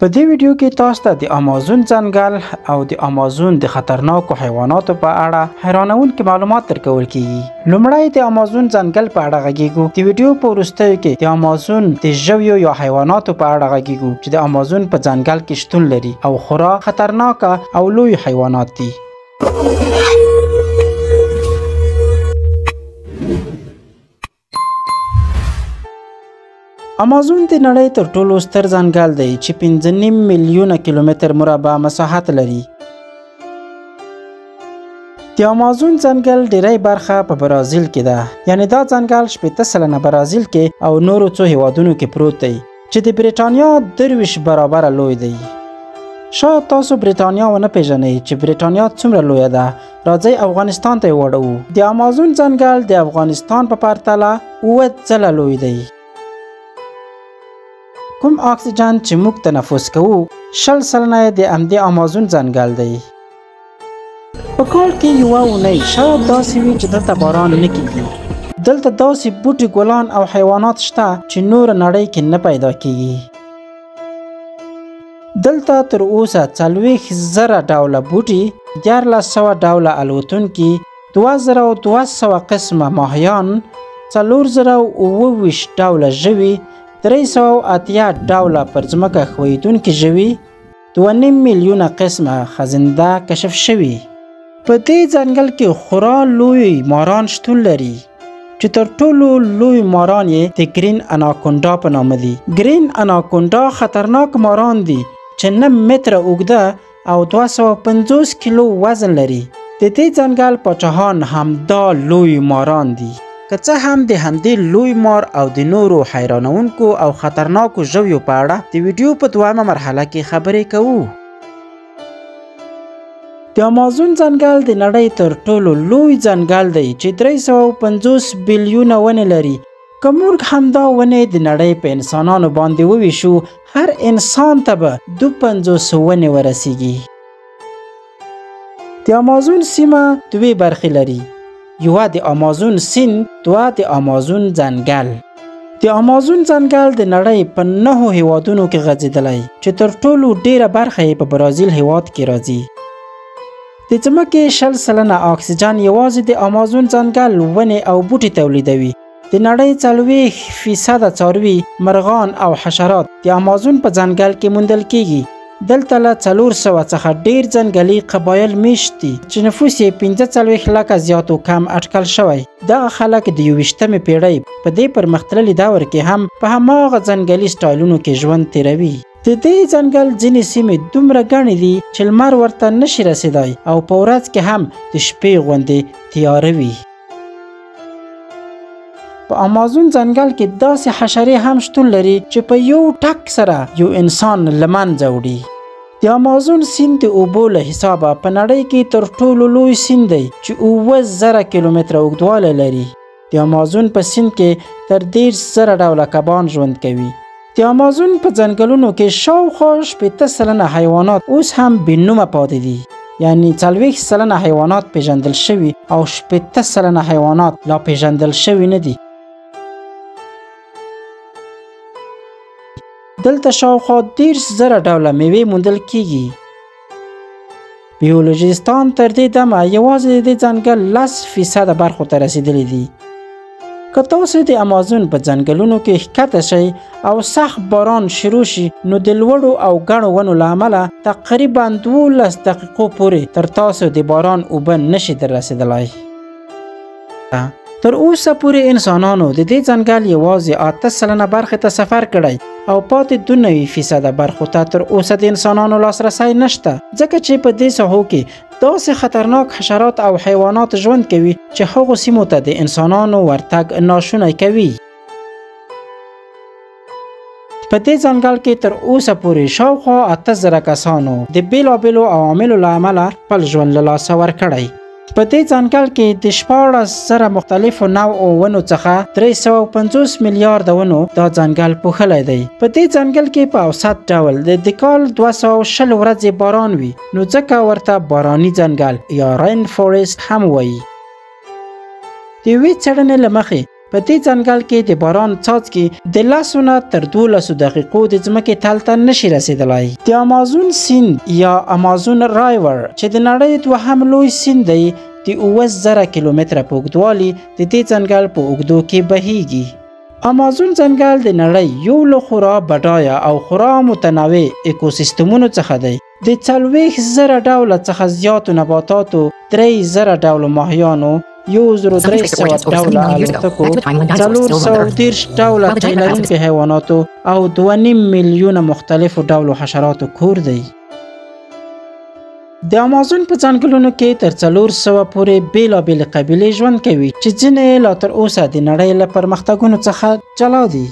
په دې ویډیو کې تاسو ته د امازون ځنګل او د امازون د خطرناکو حیواناتو په اړه حیرانونکي معلومات درکول کیږي. لومړی د امازون ځنګل په اړه غږیږو. د ویډیو په وروستیو کې د امازون د ژویو یا حیواناتو په اړه غږیږو چې د امازون په ځنګل کې شتون لري او خورا خطرناکه او لوی حیوانات دي. امازون د نړۍ تر ټولو ستر ځنګل دی چې 5.5 میلیونه کیلومتر مربع مساحت لري. د امازون ځنګل ډیری برخه په برازیل کې ده، یعنی دا ځنګل 80% برازیل کې او نورو څو هیوادونو کې پروت دی چې د بریټانیا 23 برابره لوی دی. شاید تاسو بریټانیا ونه پیژنئ چې بریټانیا څومره لویه ده. راځئ افغانستان ته وړو. د امازون ځنګل د افغانستان په پرتله 7 ځله لوی دی. کوم اکسیجن چې موږ تنفس کوو 60% د همدې امازون ځنګل دی. په کال کې یوه اونۍ شاید داسې وي چې دلته باران نه کیږي. دلته داسې بوټي ګلان او حیوانات شته چې نور نړۍ کې نه پیدا کیږي. دلته تر اوسه 40,000 ډوله بوټي، 1400 ډوله الوتونکي، 2200 قسمه ماهیان، 429 ډوله ژوي، 380 ډوله پر ځمکه ښویېدونکي ژوي، 2.5 میلیونه قسمه خزنده کشف شوي. په دې ځنګل کې خورا لوی ماران شتون لري چې تر ټولو لوی ماران یې د ګرین اناکونډا په نامه دي. ګرین اناکونډا خطرناک ماران دي چې 9 متره اوږده او 250 کیلو وزن لري. د دې ځنګل پاچاهان همدا لوی ماران دي. که څه هم د همدې لوی مار او د نورو حیرانونکو او خطرناکو ژویو په اړه د ویډیو په دویمه مرحله کې خبرې کوو. د امازون ځنګل د نړۍ تر ټولو لوی ځنګل دی چې 350 بیلیونه ونې لري. که موږ همدا ونې د نړۍ په انسانانو باندې وویشو، هر انسان ته به 250 ونې ورسیږي. د امازون سیمه 2 برخې لري. یوه د امازون سیند، دوه د امازون ځنګل. د امازون ځنګل د نړۍ په 9 هیوادونو کې غځېدلی چې تر ټولو ډیره برخه یې په برازیل هیواد کې راځي. د ځمکې 60% اکسیجن یوازې د امازون ځنګل ونې او بوټي تولیدوي. د نړۍ 40% څاروي، مرغان او حشرات د امازون په ځنګل کې موندل کیږي. دلته له 400 څخه ډیر ځنګلي قبایل میشت دي چې نفوس یې 45 لکه زیاتو کم اټکل شوی. دغه خلک د 21مې پیړۍ په دې پرمختللي دور کې هم په هماغه ځنګلي سټایلونو کې ژوند تیروي. د دې ځنګل ځینې سیمې دومره ګڼې دي چې لمر ورته نشي رسیدای او په ورځ کې هم د شپې غوندې تیاره وي. په امازون ځنګل کې داسې حشرې هم شتون لري چې په یو ټک سره یو انسان له منځه وړي. د امازون سیند د اوبو له حسابه په نړۍ کې تر ټولو لوی سیند دی چې 7000 کیلومتره اوږدوالی لري. د امازون په سیند کې تر 10,000 ډوله کبان ژوند کوي. د امازون په ځنګلونو کې شاوخوا 80% حیوانات اوس هم بې نومه پاتې دي، یعنی 40% حیوانات پیژندل شوي او 80% حیوانات لا پیژندل شوي نه دي. دلته شاوخوا 10,000 ډوله میوې موندل کیږي. بیولوژیستان تر دې دمه یوازې د دې ځنګل 10% برخو ته رسیدلی دي. که تاسو د امازون په ځنګلونو کې ښکته شئ او سخت باران شروع شي، نو د لوړو او ګڼو ونو له امله تقریبا 12 دقیقو پورې تر تاسو د باران اوبه نشي در رسیدلی. تر اوسه پورې انسانانو د دې ځنګل یوازې 8% برخې ته سفر کړی او پاتې 92% برخو ته تر اوسه د انسانانو لاسرسی نشته، ځکه چې په دې ساحو کې داسې خطرناک حشرات او حیوانات ژوند کوي چې هغو سیمو ته د انسانانو ورتګ ناشونی کوي. په دې ځنګل کې تر اوسه پورې شاوخوا 8000 کسانو د بیلابیلو عواملو له امله خپل ژوند له لاسه ورکړی. په دې ځنګل کې د 14,000 مختلفو نوعو ونو څخه 350 میلیارده ونو دا ځنګل پوښلی دی. په دې ځنګل کې په اوسط ډول د کال 220 ورځې باران وي، نو ځکه ورته باراني ځنګل یا رین فورست هم وایي. د یوې څېړنې له مخې په دې ځنګل کې د باران څاڅکي د 10 نه تر 12 دقیقو د ځمکې تل ته نشي رسیدلی. د امازون سیند یا امازون رایور چې د نړۍ دوهم لوی سیند دی د 8000 کیلومتره په اوږدوالي د دې ځنګل په اوږدو کې بهیږي. امازون ځنګل د نړۍ یو له خورا بډایه او خورا متنوع اکوسیستمونو څخه دی. د 40,000 ډوله څخه زیاتو نباتاتو، 3,000 ډوله ماهیانو، 1,300 ډوله الوتکو، 410 ډوله ټی لرونکي حیواناتو او 2.5 میلیونه مختلفو ډولو حشراتو کور دی. د امازون په ځنګلونو کې تر 400 پورې بیلابېلې قبیلې ژوند کوي چې ځینې لا تر اوسه د نړۍ له پرمختګونو څخه جلا دي.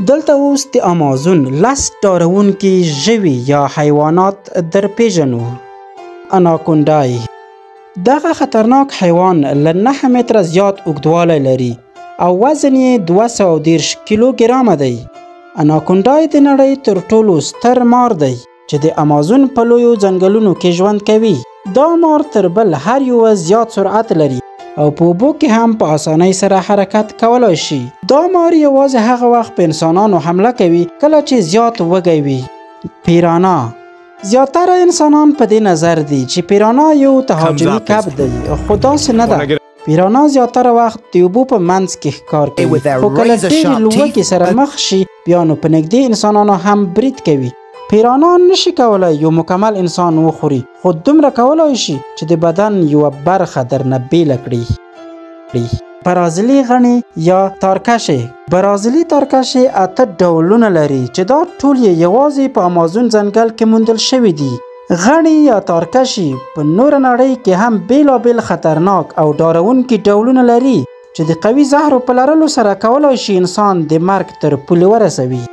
دلته اوس د امازون 10 ډارونکي ژوي یا حیوانات درپېژنو. اناکونډای دغه خطرناک حیوان له 9 متره زیات اوږدوالی لري او وزن یې 230 کیلوګرامه دی. اناکونډای د نړۍ تر ټولو ستر مار دی چې د امازون په لویو ځنګلونو کې ژوند کوي. دا مار تر بل هر یو زیات سرعت لري او په اوبو کې هم په اسانۍ سره حرکت کولی شي. دا مار یوازې هغه وخت په انسانانو حمله کوي کله چې زیات وږی وي. پیرانا زیاتره انسانان په دې نظر دي چې پیرانا یو تهاجمي کب دی، خو داسې نه ده. پیرانا زیاتره وخت د اوبو په منځ کې ښکار کوي، خو کله ډېرې لوږې سره مخ شي بیا نو په نږدې انسانانو هم برید کوي. پیرانا نشي کولای یو مکمل انسان وخوري، خو دومره کولای شي چې د بدن یوه برخه درنه بیله کړي. برازیلي غڼې یا تارکشې. برازیلي تارکشې 8 ډولونه لري چې دا ټول یې یوازې په امازون ځنګل کې موندل شوي دي. غڼې یا تارکشې په نوره نړۍ کې هم بیلابیل خطرناک او ډارونکي ډولونه لري چې د قوي زهرو په لرلو سره کولای شي انسان د مرګ تر پولې ورسوي.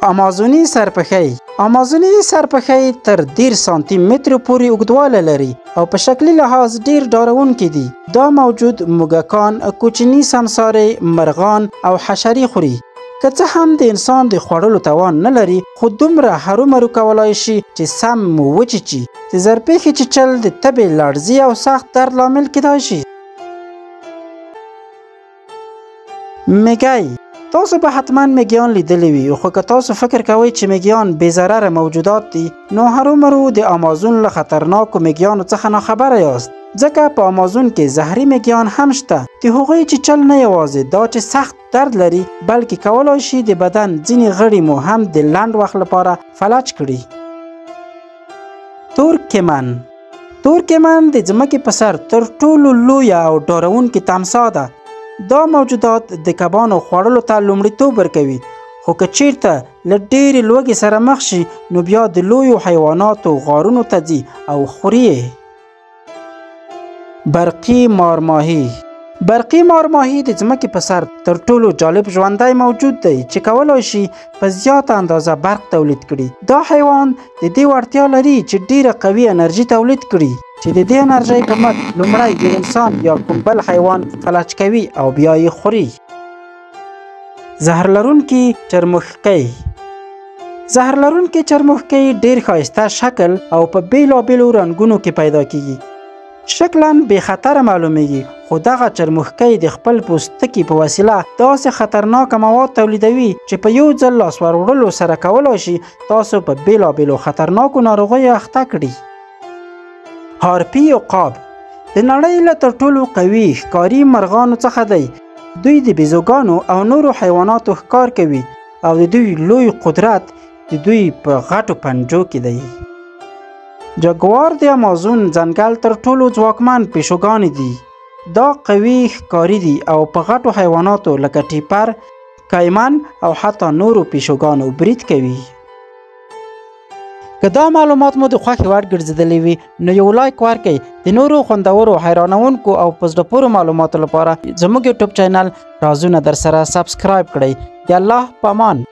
امازوني سرپښی. امازوني سرپښی تر 10 سانتي مترو پورې اوږدوالی لري او په شکلي لحاظ ډیر ډارونکي دي. دا موجود موږکان، کوچني سمسارې، مرغان او حشرې خوري. که څه هم د انسان د خوړلو توان نه لري، خو دومره هرومرو کولی شي چې سم مو وچیچي. د زرپېښې چیچل د تبې، لړزې او سخت درد لامل کیدای شي. میږی. تاسو به حتما میږیان لیدلی وي، خو که تاسو فکر کوئ چې میږیان بې ضرره موجودات دي نو هرومرو د امازون له خطرناکو میږیانو څخه ناخبره یاست، ځکه په امازون کې زهري میږیان هم شته. د هغوی چیچل نه یوازې دا چې سخت درد لري، بلکې کولی شي د بدن ځینې غړي مو هم د لنډ وخت لپاره فلج کړي. تورکمن. تورکمن د ځمکې په سر تر ټولو لویه او ډارونکې تمسا ده. دا موجودات د کبانو خوړلو ته لومړیتوب ورکوي، خو که چیرته له ډېرې لوږې سره مخ شي نو بیا د لویو حیواناتو غارونو ته ځي او خوري یې. برقي مارماهي. برقي مارماهي د ځمکې په سر تر ټولو جالب ژوندی موجود دی چې کولی شي په زیاته اندازه برق تولید کړي. دا حیوان د دې وړتیا لري چې ډیره قوي انرژي تولید کړي چې د دې انرژۍ په مټ لومړی یو انسان یا کوم بل حیوان فلج کوي او بیا یې خوري. زهر لرونکي چرموښکۍ. زهر لرونکي چرموښکۍ ډیر ښایسته شکل او په بیلابیلو رنګونو کې پیدا کیږي. شکلاً بې خطره معلومیږي، خو دغه چرموښکۍ د خپل پوستکي په وسیله داسې خطرناکه مواد تولیدوي چې په یو ځل لاس ور وړلو سره کولی شي تاسو په بیلابیلو خطرناکو ناروغیو اخته کړي. هارپي عقاب د نړۍ له تر ټولو قوي ښکاري مرغانو څخه دی. دوی د بیزوګانو او نورو حیواناتو ښکار کوي او د دوی لوی قدرت د دوی په غټو پنجو کې دی. جاګوار د امازون ځنګل تر ټولو ځواکمن پیشوګانې دي. دا قوي ښکاري دي او په غټو حیواناتو لکه ټیپر، کایمن او حتی نورو پیشوګانو برید کوي. که دا معلومات مو د خوښې وړ ګرځېدلی وي نو یو لایک ورکړئ. د نورو خوندورو، حیرانونکو او په زړه پورو معلوماتو لپاره زموږ یوټیوب چینل رازونه در سره سبسکرایب کړئ. د الله په امان.